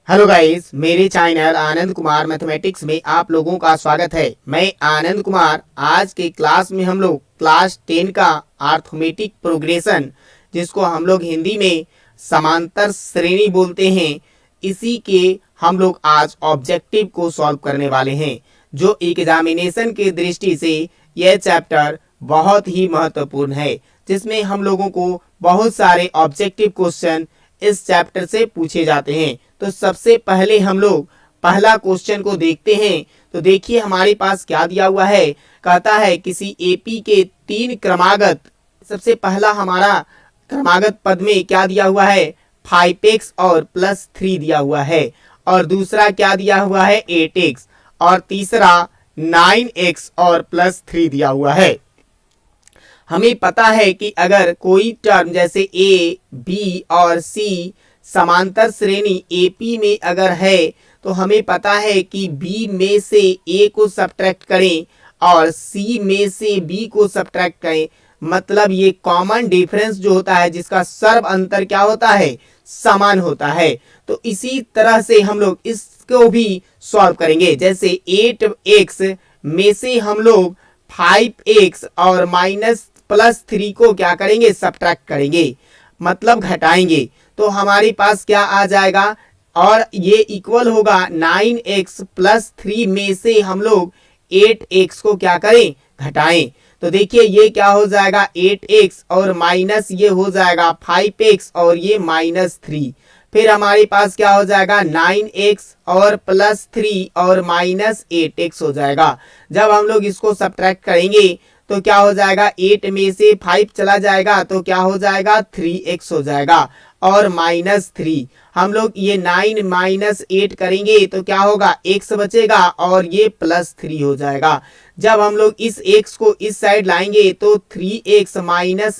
Hello guys, मेरे channel Anand Kumar mathematics में आप लोगों का स्वागत है। मैं आनंद कुमार। आज के क्लास में हम लोग क्लास 10 का अर्थमेटिक प्रोग्रेशन, जिसको हम लोग हिंदी में समांतर श्रेणी बोलते हैं, इसी के हम लोग आज ऑब्जेक्टिव को सॉल्व करने वाले हैं। जो एग्जामिनेशन की दृष्टि से यह चैप्टर बहुत ही महत्वपूर्ण है, जिसमें हम लोगों को बहुत सारे ऑब्जेक्टिव क्वेश्चन इस चैप्टर से पूछे जाते हैं। तो सबसे पहले हम लोग पहला क्वेश्चन को देखते हैं। तो देखिए हमारे पास क्या दिया हुआ है। कहता है किसी एपी के 3 क्रमागत, सबसे पहला हमारा क्रमागत पद में क्या दिया हुआ है, 5x और +3 दिया हुआ है, और दूसरा क्या दिया हुआ है, 8x, और तीसरा 9x और +3 दिया हुआ है। हमें पता है कि अगर कोई टर्म जैसे ए, बी और सी समांतर श्रेणी एपी में अगर है, तो हमें पता है कि बी में से ए को सब्ट्रैक्ट करें और सी में से बी को सब्ट्रैक्ट करें, मतलब ये कॉमन डिफरेंस जो होता है, जिसका सर्व अंतर क्या होता है, समान होता है। तो इसी तरह से हम लोग इसको भी सॉल्व करेंगे। जैसे 8x में से हम लोग 5x और -+3 को क्या करेंगे, सब्ट्रैक्ट करेंगे, मतलब घटाएंगे। तो हमारे पास क्या आ जाएगा, और ये इक्वल होगा 9x + 3 में से हम लोग 8x को क्या करें, घटाएं। तो देखिए ये क्या हो जाएगा, 8x और माइनस ये हो जाएगा 5x और ये -3। फिर हमारे पास क्या हो जाएगा, 9x और +3 और -8x हो जाएगा। जब हम लोग इसको सब्ट्रैक्ट करेंगे तो क्या हो जाएगा, 8 में से 5 चला जाएगा तो क्या हो जाएगा, 3x हो जाएगा, और -3। हम लोग ये 9 - 8 करेंगे तो क्या होगा, x बचेगा और ये +3 हो जाएगा। जब हम लोग इस x को इस साइड लाएंगे तो 3x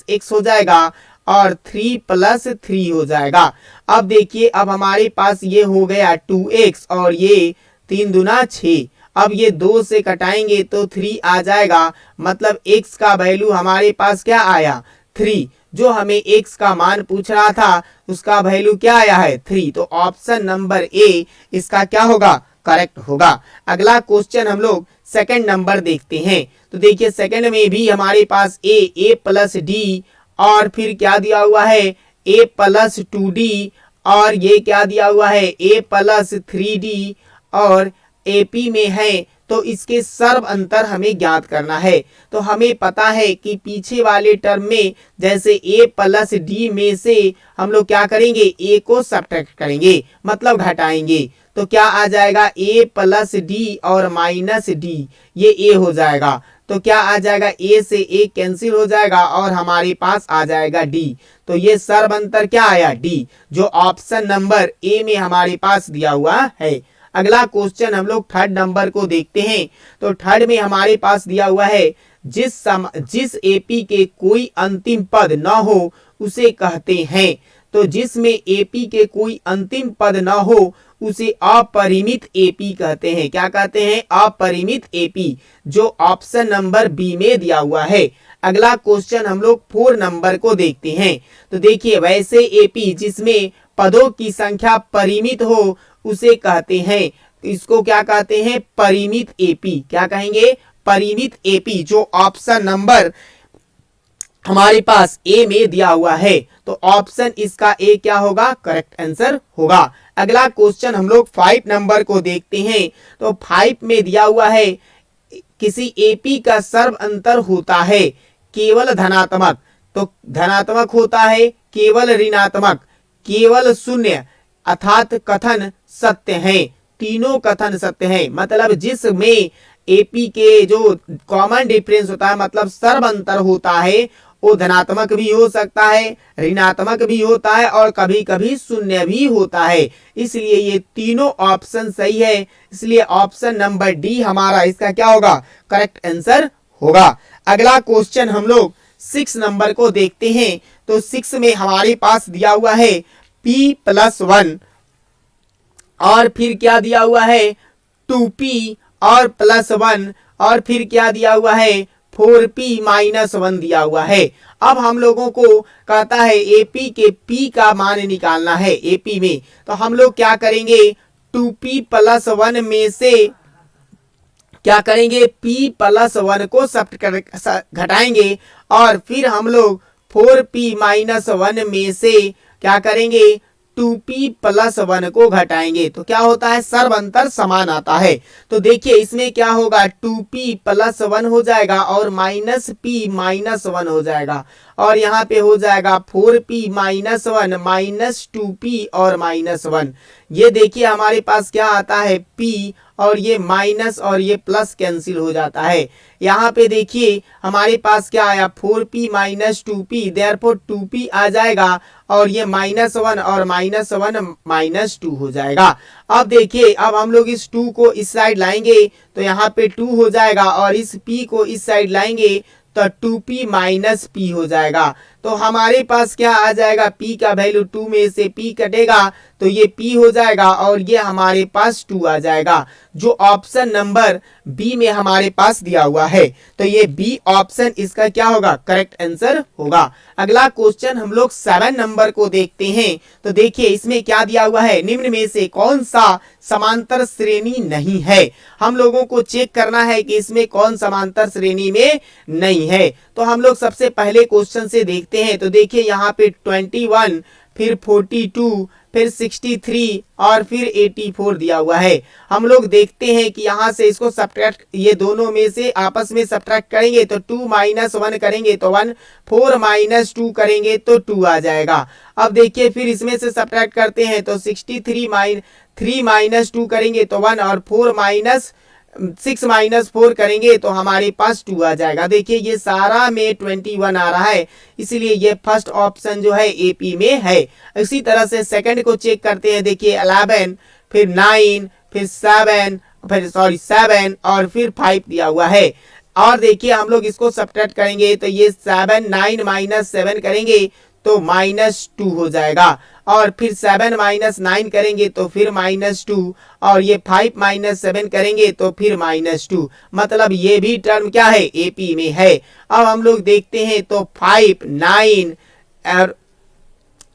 - x हो जाएगा और 3 + 3 हो जाएगा। अब देखिए, अब हमारे पास ये हो गया 2x और ये 3 दूना 6। अब ये 2 से कटाएंगे तो 3 आ जाएगा, मतलब x का वैल्यू हमारे पास क्या आया, 3। जो हमें x का मान पूछ रहा था उसका वैल्यू क्या आया है, 3। तो ऑप्शन नंबर ए इसका क्या होगा, करेक्ट होगा। अगला क्वेश्चन हम लोग सेकंड नंबर देखते हैं। तो देखिए सेकंड में भी हमारे पास a + d, और फिर क्या दिया हुआ है, a + 2d, और ये क्या दिया हुआ है, a + 3d, और एपी में है। तो इसके सर्व अंतर हमें ज्ञात करना है। तो हमें पता है कि पीछे वाले टर्म में जैसे a + d में से हम लोग क्या करेंगे, a को सब्ट्रैक्ट करेंगे, मतलब घटाएंगे। तो क्या आ जाएगा, a + d और -d, ये a हो जाएगा। तो क्या आ जाएगा, a से a कैंसिल हो जाएगा और हमारे पास आ जाएगा d। तो ये सर्व अंतर क्या आया, d, जो ऑप्शन नंबर ए में हमारे पास दिया हुआ है। अगला क्वेश्चन हम लोग थर्ड नंबर को देखते हैं। तो थर्ड में हमारे पास दिया हुआ है, जिस एपी के कोई अंतिम पद न हो उसे कहते हैं। तो जिसमें एपी के कोई अंतिम पद न हो उसे अपरिमित एपी कहते हैं। क्या कहते हैं, अपरिमित एपी, जो ऑप्शन नंबर बी में दिया हुआ है। अगला क्वेश्चन हम लोग 4 नंबर को देखते हैं। तो देखिए, वैसे एपी जिसमें पदों की संख्या परिमित हो उसे कहते हैं, इसको क्या कहते हैं, परिमित एपी। क्या कहेंगे, परिमित एपी, जो ऑप्शन नंबर हमारे पास ए में दिया हुआ है। तो ऑप्शन इसका ए क्या होगा, करेक्ट आंसर होगा। अगला क्वेश्चन हम लोग 5 नंबर को देखते हैं। तो 5 में दिया हुआ है, किसी एपी का सर्व अंतर होता है केवल धनात्मक। तो धनात्मक होता है, केवल ऋणात्मक, केवल शून्य, अर्थात कथन सत्य हैं। तीनों कथन सत्य हैं, मतलब जिसमें एपी के जो कॉमन डिफरेंस होता है, मतलब सर्व अंतर होता है, वो धनात्मक भी हो सकता है, ऋणात्मक भी होता है, और कभी कभी शून्य भी होता है। इसलिए ये तीनों ऑप्शन सही है। इसलिए ऑप्शन नंबर डी हमारा इसका क्या होगा, करेक्ट आंसर होगा। अगला क्वेश्चन हम लोग 6 नंबर को देखते हैं। तो 6 में हमारे पास दिया हुआ है p + 1, और फिर क्या दिया हुआ है, 2p और +1, और फिर क्या दिया हुआ है, 4p - 1 दिया हुआ है। अब हम लोगों को कहता है एपी के पी का मान निकालना है एपी में, तो हम लोग क्या करेंगे 2p + 1 में से क्या करेंगे p + 1 को घटाएंगे और फिर हम लोग 4p - 1 में से क्या करेंगे 2p + 1 को घटाएंगे, तो क्या होता है सर्व अंतर समान आता है। तो देखिए इसमें क्या होगा 2p + 1 हो जाएगा और -p - 1 हो जाएगा और यहाँ पे हो जाएगा 4p - 1 -2p और -1। ये देखिए हमारे पास क्या आता है p और ये माइनस और ये प्लस कैंसिल हो जाता है। यहाँ पे देखिए हमारे पास क्या आया 4p - 2p, देयरफॉर 2p आ जाएगा और ये -1 और -1 -2 हो जाएगा। अब देखिए अब हम लोग इस 2 को इस साइड लाएंगे तो यहाँ पे 2 हो जाएगा और इस p को इस साइड लाएंगे तो 2p - p हो जाएगा। तो हमारे पास क्या आ जाएगा p का वैल्यू 2 में से p कटेगा तो ये p हो जाएगा और ये हमारे पास 2 आ जाएगा, जो ऑप्शन नंबर बी में हमारे पास दिया हुआ है। तो ये बी ऑप्शन इसका क्या होगा करेक्ट आंसर होगा। अगला क्वेश्चन हम लोग 7 नंबर को देखते हैं। तो देखिए इसमें क्या दिया हुआ है, निम्न में से कौन सा समांतर श्रेणी नहीं है। हम लोगों को चेक करना है कि इसमें कौन समांतर श्रेणी में नहीं है। तो हम लोग सबसे पहले क्वेश्चन से देखते हैं। तो देखिए यहाँ पे 21 फिर 42 फिर 63 और फिर 84 दिया हुआ है। हम लोग देखते हैं कि यहाँ से इसको सब्ट्रैक्ट, ये दोनों में से आपस में सब्ट्रैक्ट करेंगे तो 2 - 1 करेंगे तो 1, 4 - 2 करेंगे तो 2 आ जाएगा। अब देखिए फिर इसमें से सब्ट्रैक्ट करते हैं तो 63 3 - 2 करेंगे तो 1 और 6 - 4 करेंगे तो हमारे पास 2 आ जाएगा। देखिए ये सारा में 21 आ रहा है, इसलिए ये फर्स्ट ऑप्शन जो है एपी में है। इसी तरह से सेकंड को चेक करते हैं। देखिए 11 फिर 9 फिर 7 और फिर 5 दिया हुआ है। और देखिए हम लोग इसको सब्ट्रैक्ट करेंगे तो ये 7 9 - 7 करेंगे तो -2 हो जाएगा और फिर 7 - 9 करेंगे तो फिर -2 और ये 5 - 7 करेंगे तो फिर -2, मतलब ये भी टर्म क्या है एपी में है। अब हम लोग देखते हैं तो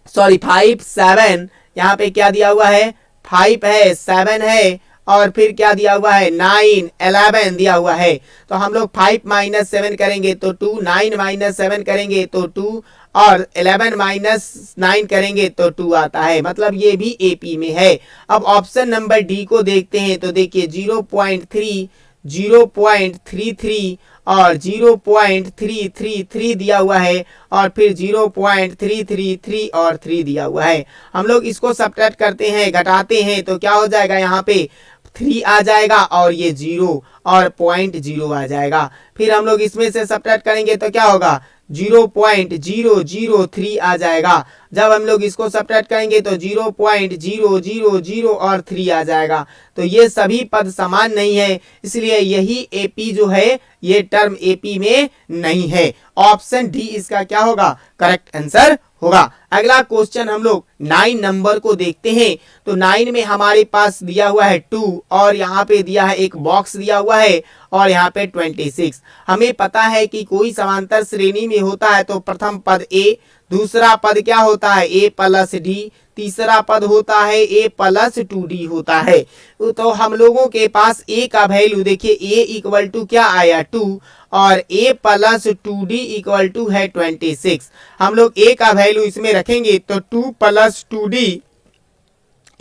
5 7 यहाँ पे क्या दिया हुआ है 5 है 7 है और फिर क्या दिया हुआ है 9 11 दिया हुआ है। तो हम लोग 5 - 7 करेंगे तो 2, 9 - 7 करेंगे तो 2 और 11 - 9 करेंगे तो 2 आता है, मतलब ये भी एपी में है। अब ऑप्शन नंबर डी को देखते हैं। तो देखिए 0.3 0.33 और 0.333 दिया हुआ है और फिर 0.333 और 3 दिया हुआ है। हम लोग इसको सब्ट्रैक्ट करते हैं, घटाते हैं तो क्या हो जाएगा यहाँ पे 3 आ जाएगा और ये 0 और 0.0 आ जाएगा। फिर हम लोग इसमें से सब्ट्रैक्ट करेंगे तो क्या होगा 0.003 आ जाएगा। जब हम लोग इसको सब्ट्रैक्ट करेंगे तो 0.000 और 3 आ जाएगा। तो ये सभी पद समान नहीं है, इसलिए यही एपी जो है ये टर्म एपी में नहीं है। ऑप्शन डी इसका क्या होगा करेक्ट आंसर होगा। अगला क्वेश्चन हम लोग 9 नंबर को देखते हैं। तो 9 में हमारे पास दिया हुआ है 2 और यहाँ पे दिया है एक बॉक्स दिया हुआ है और यहाँ पे 26। हमें पता है कि कोई समांतर श्रेणी में होता है तो प्रथम पद ए, दूसरा पद क्या होता है a + d, तीसरा पद होता है a + 2d होता है। तो हम लोगों के पास a का वैल्यू देखिए a = क्या आया 2 और a + 2d = है 26। हम लोग a का वैल्यू इसमें रखेंगे तो 2 + 2d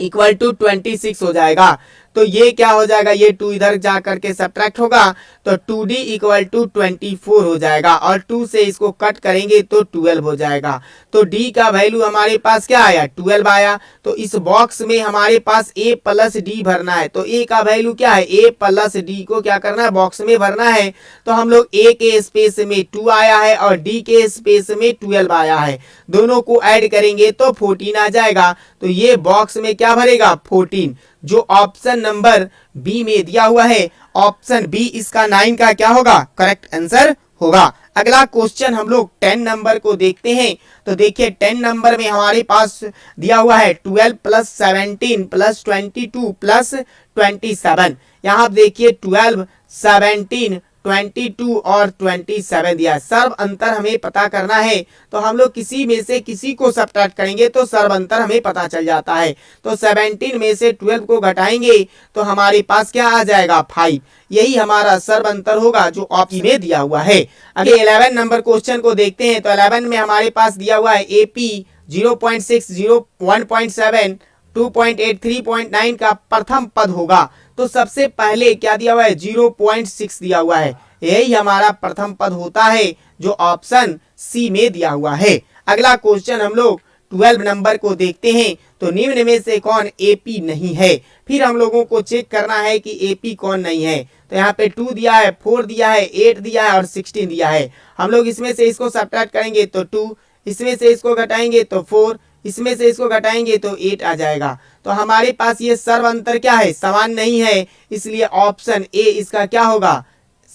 = 26 हो जाएगा। तो ये क्या हो जाएगा, ये 2 इधर जा करके सब्ट्रैक्ट होगा तो 2d = 24 हो जाएगा और 2 से इसको कट करेंगे तो 12 हो जाएगा। तो d का वैल्यू हमारे पास क्या आया 12 आया। तो इस बॉक्स में हमारे पास a + d भरना है। तो a का वैल्यू क्या है a + d को क्या करना है बॉक्स में भरना है। तो हम लोग a के स्पेस में 2 आया है और d के स्पेस में 12 आया है, दोनों को ऐड करेंगे तो 14 आ जाएगा। तो ये बॉक्स में क्या भरेगा 14, जो ऑप्शन नंबर बी में दिया हुआ है। ऑप्शन बी इसका 9 का क्या होगा करेक्ट आंसर होगा। अगला क्वेश्चन हम लोग 10 नंबर को देखते हैं। तो देखिए 10 नंबर में हमारे पास दिया हुआ है 12 + 17 + 22 + 27। यहाँ देखिए 12 17 22 और 27 दिया है। सर्व अंतर हमें पता करना है तो हम लोग किसी में से किसी को सब्ट्रैक्ट करेंगे तो सर्व अंतर हमें पता चल जाता है। तो 17 में से 12 को घटाएंगे तो हमारे पास क्या आ जाएगा 5। यही हमारा सर्व अंतर होगा जो ऑप्शन में दिया हुआ है। अगले 11 नंबर क्वेश्चन को देखते हैं। तो 11 में हमारे पास दिया हुआ है AP 0.6, 1.7, 2.8, 3.9 का प्रथम पद होगा। तो सबसे पहले क्या दिया हुआ है 0.6 दिया हुआ है, यही हमारा प्रथम पद होता है जो ऑप्शन सी में दिया हुआ है। अगला क्वेश्चन हम लोग 12 नंबर को देखते हैं। तो निम्न में से कौन AP नहीं है। फिर हम लोगों को चेक करना है कि AP कौन नहीं है। तो यहाँ पे 2 दिया है, 4 दिया है, 8 दिया है और 16 दिया है। हम लोग इसमें से इसको सब्ट्रैक्ट करेंगे तो 2, इसमें से इसको घटाएंगे तो 4, इसमें से इसको घटाएंगे तो 8 आ जाएगा। तो हमारे पास ये सर्व अंतर क्या है, समान नहीं है, इसलिए ऑप्शन ए इसका क्या होगा,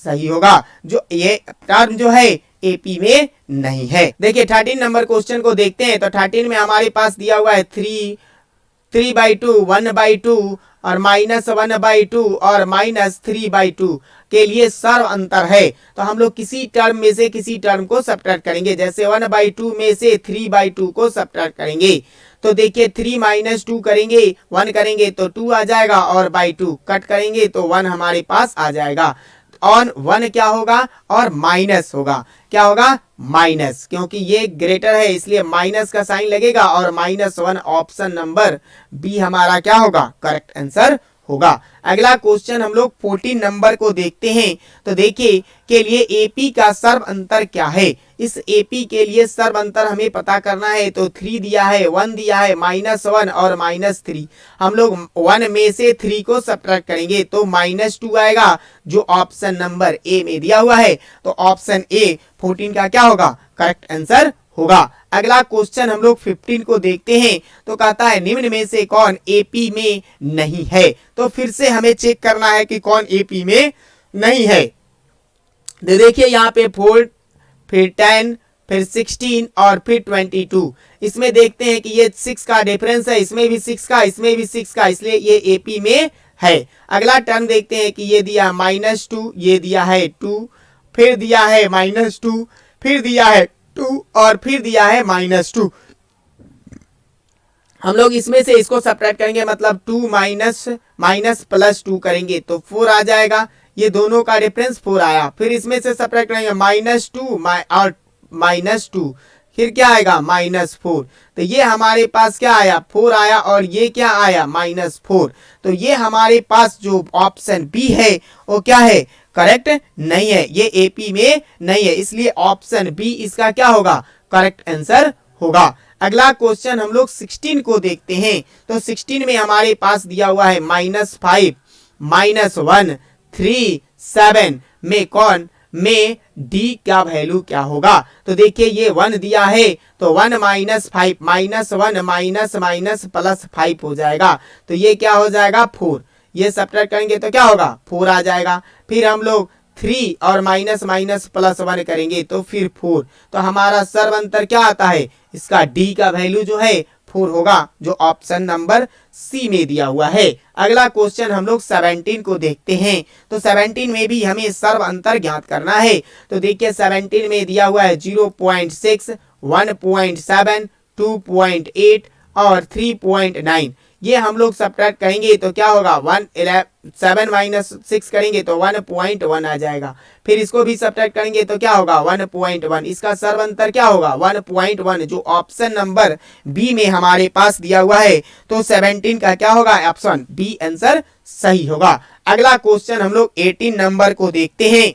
सही होगा। जो ये टर्म जो है AP में नहीं है। देखिए 13 नंबर क्वेश्चन को देखते हैं। तो 13 में हमारे पास दिया हुआ है 3/2, 1/2 और -1/2 और -3/2 के लिए सर्व अंतर है। तो हम लोग किसी टर्म में से किसी टर्म को सब्ट्रैक्ट करेंगे। जैसे 1/2 में से 3/2 को सब्ट्रैक्ट करेंगे। तो देखिए 3 - 2 करेंगे, 1 करेंगे तो 2 आ जाएगा और बाई 2 कट करेंगे तो 1 हमारे पास आ जाएगा। ऑन 1 क्या होगा और माइनस होगा, क्या होगा माइनस, क्योंकि ये ग्रेटर है इसलिए माइनस का साइन लगेगा और -1 ऑप्शन नंबर बी हमारा क्या होगा, करेक्ट आंसर होगा। अगला क्वेश्चन हम लोग 14 नंबर को देखते हैं। तो देखिए के लिए AP का सर्व अंतर क्या है। इस AP के लिए सर्व अंतर हमें पता करना है। तो 3 दिया है, 1 दिया है, -1 और -3। हम लोग 1 में से 3 को सब्ट्रैक्ट करेंगे तो -2 आएगा जो ऑप्शन नंबर ए में दिया हुआ है। तो ऑप्शन ए 14 का क्या होगा, करेक्ट आंसर होगा। अगला क्वेश्चन हम लोग 15 को देखते हैं। तो कहता है निम्न में से कौन AP में नहीं है। तो फिर से हमें चेक करना है कि कौन AP में नहीं है। तो देखिए यहाँ पे 4, फिर 10, फिर 16 और फिर 22। इसमें देखते हैं कि ये 6 का डिफरेंस है, इसमें भी 6 का, इसमें भी 6 का, इसलिए ये AP में है। अगला टर्म देखते हैं कि ये दिया -2, ये दिया है 2, फिर दिया है -2, फिर दिया है 2 और फिर दिया है -2। हम लोग इसमें से इसको सब्ट्रैक्ट करेंगे, मतलब 2 माइनस प्लस 2 करेंगे तो 4 आ जाएगा। ये दोनों का डिफरेंस 4 आया। फिर इसमें से सब्ट्रैक्ट करेंगे -2 और -2, फिर क्या आएगा -4। तो ये हमारे पास क्या आया, 4 आया और ये क्या आया -4। तो ये हमारे पास जो ऑप्शन बी है वो क्या है, करेक्ट नहीं है, ये AP में नहीं है, इसलिए ऑप्शन बी इसका क्या होगा, करेक्ट आंसर होगा। अगला क्वेश्चन हम लोग 16 को देखते हैं। तो 16 में हमारे पास दिया हुआ है -5, -1, 3, 7 में कौन में D का वैल्यू क्या होगा। तो देखिए ये 1 दिया है तो 1 - 5 -1 माइनस प्लस 5 हो जाएगा। तो ये क्या हो जाएगा 4। ये सब्ट्रैक्ट करेंगे तो क्या होगा 4 आ जाएगा। फिर हम लोग 3 और माइनस प्लस 1 करेंगे तो फिर 4। तो हमारा सर्व अंतर क्या आता है, इसका D का वैल्यू जो है 4 होगा जो ऑप्शन नंबर सी में दिया हुआ है। अगला क्वेश्चन हम लोग 17 को देखते हैं। तो 17 में भी हमें सर्व अंतर ज्ञात करना है। तो देखिए 17 में दिया हुआ है 0.6, 1.7, 2.8 और 3.9। ये हम लोग सब्ट्रैक्ट करेंगे तो क्या होगा 7 - 6 करेंगे तो 1.1 आ जाएगा। फिर इसको भी सब्ट्रैक्ट करेंगे तो क्या होगा 1.1। इसका सर्व अंतर क्या होगा 1.1 जो ऑप्शन नंबर बी में हमारे पास दिया हुआ है। तो 17 का क्या होगा, ऑप्शन बी आंसर सही होगा। अगला क्वेश्चन हम लोग 18 नंबर को देखते हैं।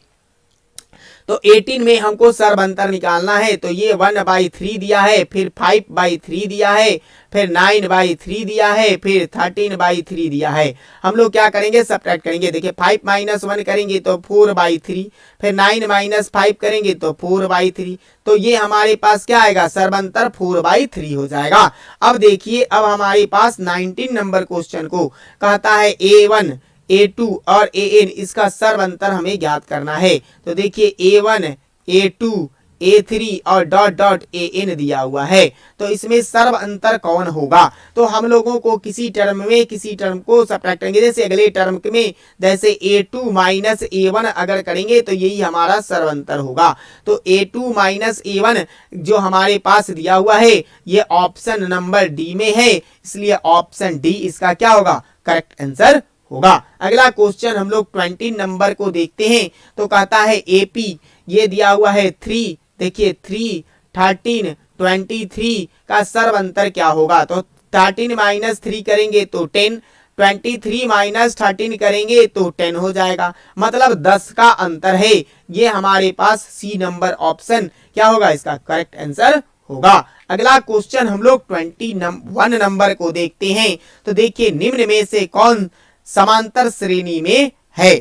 तो 18 में हमको सर्व अंतर निकालना है। तो ये 1/3 दिया है, फिर 5/3 दिया है, फिर 9/3 दिया है, फिर 13/3 दिया है। हम लोग क्या करेंगे, सब्ट्रैक्ट करेंगे। देखिए 5 - 1 करेंगे तो 4/3, फिर 9 - 5 करेंगे तो 4/3। तो ये हमारे पास क्या आएगा, सर्व अंतर 4/3 हो जाएगा। अब देखिए अब हमारे पास 19 नंबर क्वेश्चन को कहता है A1, A2 और AN इसका सर्व अंतर हमें ज्ञात करना है। तो देखिए A1, A2, A3 और डॉट डॉट AN दिया हुआ है। तो इसमें सर्व अंतर कौन होगा? तो हम लोगों को किसी टर्म में किसी टर्म को सब्ट्रैक्ट करेंगे। जैसे अगले टर्म में जैसे A2 माइनस A1 अगर करेंगे तो यही हमारा सर्व अंतर होगा। तो A2 माइनस A1 जो हमारे पास दिया हुआ है ये ऑप्शन नंबर डी में है, इसलिए ऑप्शन डी इसका क्या होगा? करेक्ट आंसर होगा। अगला क्वेश्चन हम लोग 20 नंबर को देखते हैं। तो कहता है AP ये दिया हुआ है 3, देखिए 3, 13, 23 का सर्व अंतर क्या होगा? तो 13 माइनस 3 करेंगे तो 10, 23 माइनस 13 करेंगे तो 10 हो जाएगा, मतलब 10 का अंतर है। ये हमारे पास सी नंबर ऑप्शन क्या होगा? इसका करेक्ट आंसर होगा। अगला क्वेश्चन हम लोग 21 नंबर को देखते हैं। तो देखिए निम्न में से कौन समांतर श्रेणी में है?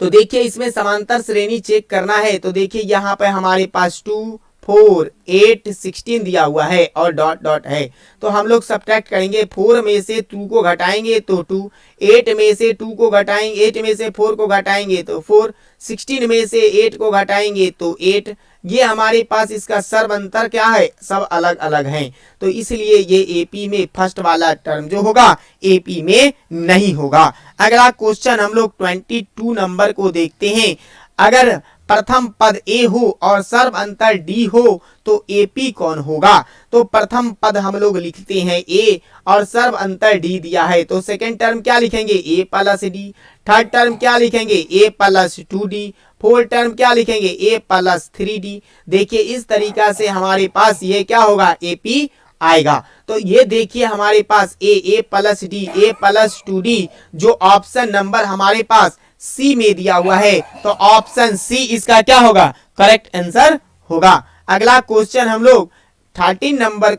तो देखिए इसमें समांतर श्रेणी चेक करना है। तो देखिए यहाँ पे हमारे पास 2, 4, 8, 16 दिया हुआ है और डॉट डॉट है। तो हम लोग सब्ट्रैक्ट करेंगे, 4 में से 2 को घटाएंगे तो 2, 8 में से 2 को घटाएंगे, 8 में से 4 को घटाएंगे तो 4, 16 में से 8 को घटाएंगे तो 8। ये हमारे पास इसका सर्व अंतर क्या है? सब अलग अलग हैं, तो इसलिए ये AP में फर्स्ट वाला टर्म जो होगा AP में नहीं होगा। अगला क्वेश्चन हम लोग 22 नंबर को देखते हैं। अगर प्रथम पद A हो और सर्व अंतर D हो तो AP कौन होगा? तो प्रथम पद हम लोग लिखते हैं A और सर्व अंतर D दिया है, तो सेकंड टर्म क्या लिखेंगे? A plus D। Third term क्या लिखेंगे? A plus 2D। Fourth term क्या लिखेंगे? A plus 3D। देखिए इस तरीका से हमारे पास ये क्या होगा? AP आएगा। तो ये देखिए हमारे पास A plus D, A plus 2D जो ऑप्शन नंबर हमारे पास सी में दिया हुआ है, तो ऑप्शन सी इसका क्या होगा? करेक्ट आंसर होगा। अगला क्वेश्चन हम लोग 23 नंबर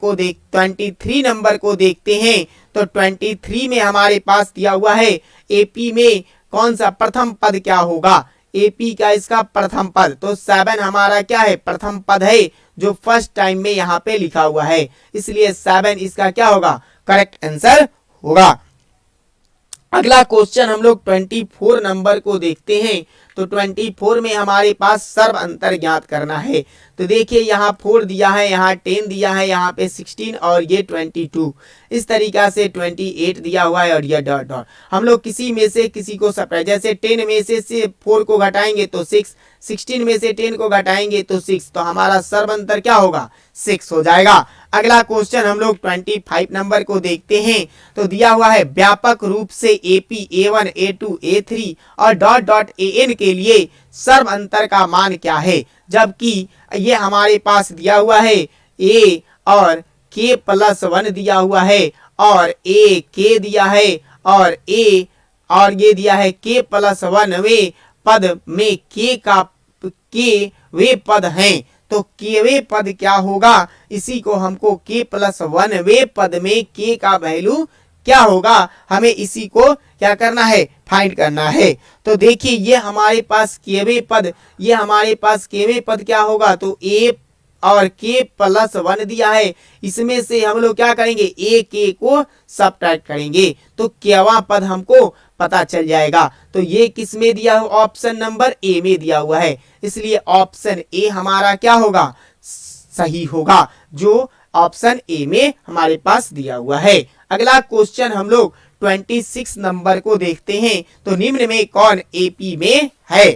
को देखते हैं। तो 23 में हमारे पास दिया हुआ है AP में कौन सा प्रथम पद क्या होगा? AP का इसका प्रथम पद, तो 7 हमारा क्या है? प्रथम पद है जो फर्स्ट टाइम में यहाँ पे लिखा हुआ है, इसलिए 7 इसका क्या होगा? करेक्ट आंसर होगा। अगला क्वेश्चन हम लोग 24 नंबर को देखते हैं। तो 24 में हमारे पास सर्व अंतर ज्ञात करना है। तो देखिए यहाँ 4 दिया है, यहाँ 10 दिया है, यहाँ पे 16 और ये 22, इस तरीका से 28 दिया हुआ है और ये डॉट डॉट। हम लोग किसी में से किसी को सब्ट्रैक्ट, जैसे 10 में से 4 को घटाएंगे तो 6, 16 में से 10 को घटाएंगे तो 6, तो हमारा सर्व अंतर क्या होगा? 6 हो जाएगा। अगला क्वेश्चन हम लोग 25 नंबर को देखते हैं। तो दिया हुआ है व्यापक रूप से AP, A1, A2, A3 और डॉट डॉट AN के लिए सर्व अंतर का मान क्या है? जबकि ये हमारे पास दिया हुआ है A और K प्लस 1 दिया हुआ है और A K दिया है और A और ये दिया है K प्लस 1 वे पद में K वे पद हैं, तो K वे पद क्या होगा? इसी को हमको K प्लस 1 वे पद में K का वैल्यू क्या होगा? हमें इसी को क्या करना है? फाइंड करना है। तो देखिए ये हमारे पास K वे पद, ये हमारे पास K वे पद क्या होगा? तो A और K प्लस 1 दिया है, इसमें से हम लोग क्या करेंगे? A K को सब्ट्रैक्ट करेंगे तो केवा पद हमको पता चल जाएगा। तो ये किस में दिया हुआ? ऑप्शन नंबर A में दिया हुआ है, इसलिए ऑप्शन A हमारा क्या होगा? सही होगा, जो ऑप्शन A में हमारे पास दिया हुआ है। अगला क्वेश्चन हम लोग 26 नंबर को देखते हैं। तो निम्न में कौन AP में है?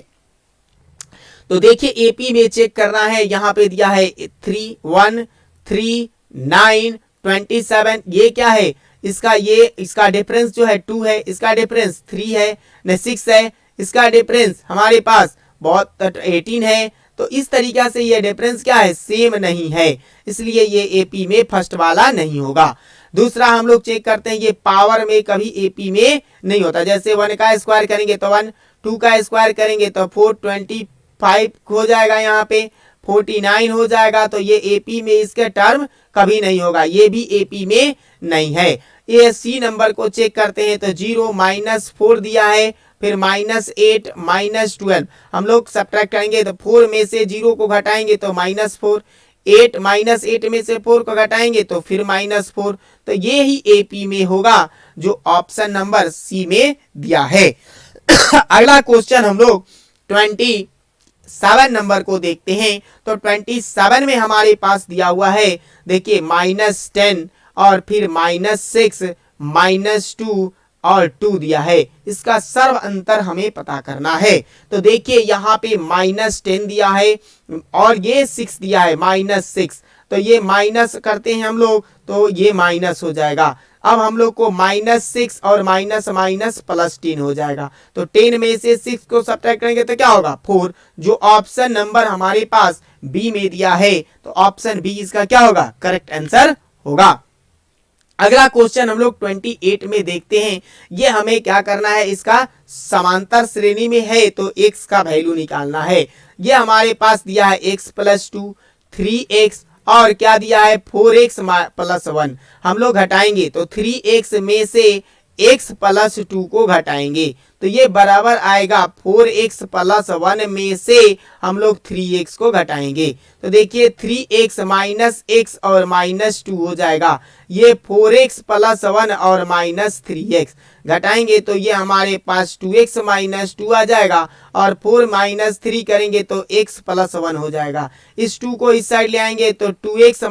तो देखिए AP में चेक करना है, यहाँ पे दिया है 3, 1, 3, 9, 27, ये क्या है? इसका डिफरेंस जो है 2 है, इसका डिफरेंस 3 है, न 6 है, इसका डिफरेंस हमारे पास बहुत 18 है। तो इस तरीका से ये डिफरेंस क्या है? सेम नहीं है, इसलिए ये AP में फर्स्ट वाला नहीं होगा। दूसरा हम लोग चेक करते हैं, ये पावर में कभी AP में नहीं होता। जैसे 1 का स्क्वायर करेंगे तो 1, 2 का स्क्वायर करेंगे तो 4, 25 हो जाएगा, यहाँ पे 49 हो जाएगा। तो ये AP में इसके टर्म कभी नहीं होगा, ये भी AP में नहीं है। ये C नंबर को चेक करते हैं। तो 0, -4 दिया है, फिर -8, -12 हम लोग सब्ट्रैक्ट करेंगे तो 4 में से 0 को घटाएंगे तो -4, 8 में से 4 को घटाएंगे तो फिर -4, तो ये ही AP में होगा जो ऑप्शन नंबर C में दिया है। अगला क्वेश्चन हम लोग 27 नंबर को देखते हैं तो 27 में हमारे पास दिया हुआ है, देखिए -10 और फिर -6 -2 और 2 दिया है। इसका सर्व अंतर हमें पता करना है। तो देखिए यहाँ पे -10 दिया है और ये 6 दिया है -6, तो ये माइनस करते हैं हम लोग तो ये माइनस हो जाएगा। अब हम लोग को -6 और माइनस माइनस +10 हो जाएगा। तो 10 में से 6 को सब्ट्रैक्ट करेंगे तो क्या होगा 4। जो ऑप्शन नंबर हमारे पास बी में दिया है तो ऑप्शन बी इसका क्या होगा करेक्ट आंसर होगा। अगला क्वेश्चन हम लोग 28 में देखते हैं। ये हमें क्या करना है, इसका समांतर श्रेणी में है तो x का वैल्यू निकालना है। ये हमारे पास दिया है x + 2 3x और क्या दिया है 4x + 1। हम लोग घटाएंगे तो 3x में से x + 2 को घटाएंगे तो ये बराबर आएगा 4x + 1 में से हम लोग 3x को घटाएंगे तो देखिए 3x - x और -2 हो जाएगा। ये 4x + 1 और -3x घटाएंगे तो ये हमारे पास 2x - 2 आ जाएगा और 4 - 3 करेंगे तो x + 1 हो जाएगा। इस 2 को इस साइड ले आएंगे तो 2x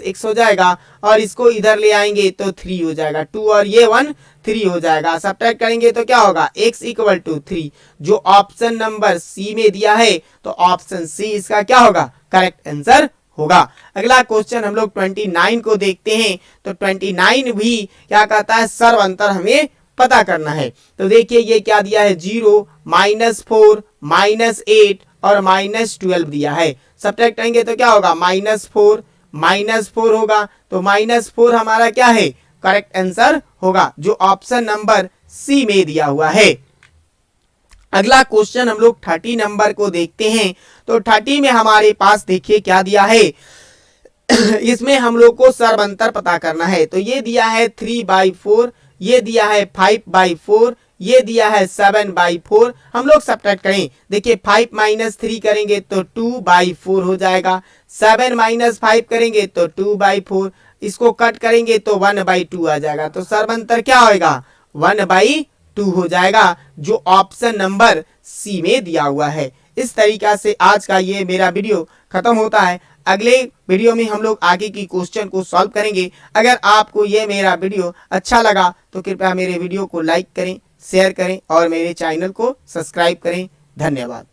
- x हो जाएगा और इसको इधर ले आएंगे तो 3 हो जाएगा। 2 और ये 1 3 हो जाएगा। सब्ट्रैक्ट करेंगे तो क्या होगा x = 3। जो ऑप्शन नंबर सी में दिया है तो ऑप्शन सी इसका क्या होगा करेक्ट आंसर होगा। अगला क्वेश्चन हम लोग 29 को देखते हैं तो 29 भी क्या कहता है सर्व अंतर हमें पता करना है। तो देखिए ये क्या दिया है 0 -4 -8 और -12 दिया है। सब्ट्रैक्ट करेंगे तो क्या होगा -4 होगा तो -4 हमारा क्या है करेक्ट आंसर होगा जो ऑप्शन नंबर सी में दिया हुआ है। अगला क्वेश्चन हम लोग 30 नंबर को देखते हैं तो 30 में हमारे पास देखिए क्या दिया है इसमें हम लोग को सर्व अंतर पता करना है। तो ये दिया है 3/4, ये दिया है 5/4, ये दिया है 7/4। हम लोग सब्ट्रैक्ट करें, देखिए 5 - 3 करेंगे तो 2/4 हो जाएगा, 7 - 5 करेंगे तो 2/4, इसको कट करेंगे तो 1/2 आ जाएगा। तो सर्व अंतर क्या होगा 1/2 हो जाएगा जो ऑप्शन नंबर सी में दिया हुआ है। इस तरीका से आज का ये मेरा वीडियो खत्म होता है। अगले वीडियो में हम लोग आगे की क्वेश्चन को सॉल्व करेंगे। अगर आपको ये मेरा वीडियो अच्छा लगा तो कृपया मेरे वीडियो को लाइक करें, शेयर करें और मेरे चैनल को सब्सक्राइब करें। धन्यवाद।